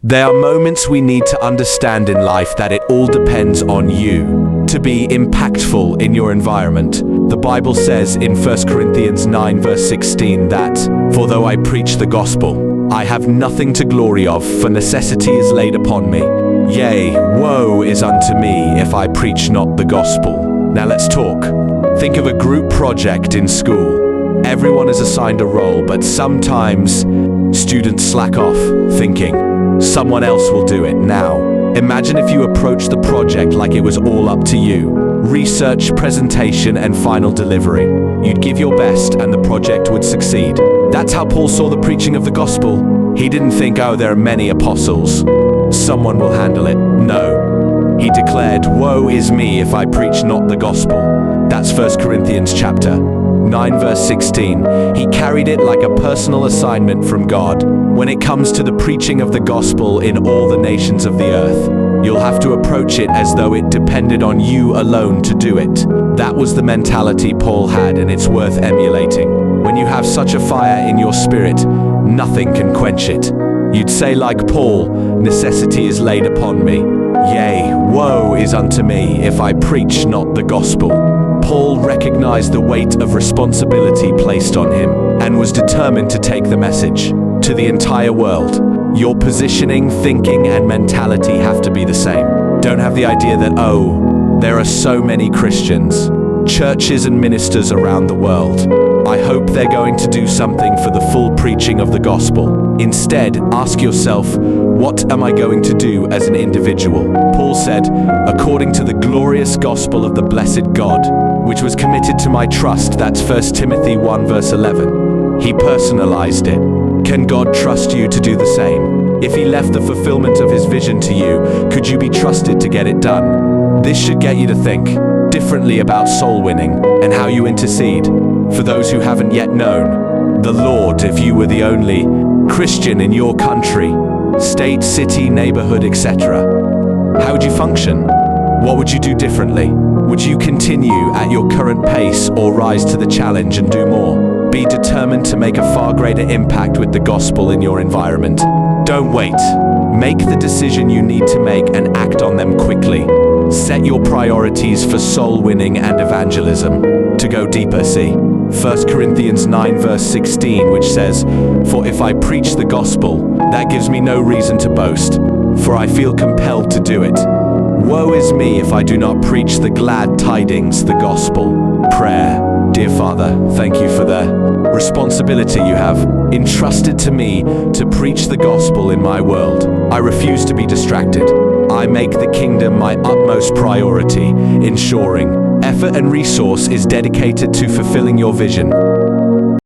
There are moments we need to understand in life that it all depends on you to be impactful in your environment. The Bible says in 1 Corinthians 9 verse 16 that, "For though I preach the gospel, I have nothing to glory of, for necessity is laid upon me. Yea, woe is unto me if I preach not the gospel." Now let's talk. Think of a group project in school. Everyone is assigned a role, but sometimes students slack off, thinking, someone else will do it now. Imagine if you approached the project like it was all up to you. Research, presentation, and final delivery. You'd give your best and the project would succeed. That's how Paul saw the preaching of the gospel. He didn't think, oh, there are many apostles, someone will handle it. No. He declared, "Woe is me if I preach not the gospel." That's 1 Corinthians chapter 9 verse 16. He carried it like a personal assignment from God. When it comes to the preaching of the gospel in all the nations of the earth, you'll have to approach it as though it depended on you alone to do it. That was the mentality Paul had, and it's worth emulating. When you have such a fire in your spirit, nothing can quench it. You'd say like Paul, "Necessity is laid upon me. Yea, woe is unto me if I preach not the gospel." Paul recognized the weight of responsibility placed on him and was determined to take the message to the entire world. Your positioning, thinking, and mentality have to be the same. Don't have the idea that, oh, there are so many Christians, churches and ministers around the world. I hope they're going to do something for the full preaching of the gospel. Instead, ask yourself, what am I going to do as an individual? Paul said, "According to the glorious gospel of the blessed God, which was committed to my trust." That's 1 Timothy 1 verse 11. He personalized it. Can God trust you to do the same? If he left the fulfillment of his vision to you, could you be trusted to get it done? This should get you to think differently about soul winning and how you intercede for those who haven't yet known the Lord. If you were the only Christian in your country, state, city, neighborhood, etc., how would you function? What would you do differently? Would you continue at your current pace or rise to the challenge and do more? Be determined to make a far greater impact with the gospel in your environment. Don't wait. Make the decision you need to make and act on them quickly. Set your priorities for soul winning and evangelism. To go deeper, see 1 Corinthians 9 verse 16, which says, "For if I preach the gospel, that gives me no reason to boast, for I feel compelled to do it. Woe is me if I do not preach the glad tidings, the gospel." Prayer. Dear Father, thank you for the responsibility you have entrusted to me to preach the gospel in my world. I refuse to be distracted. I make the kingdom my utmost priority, ensuring effort and resource is dedicated to fulfilling your vision.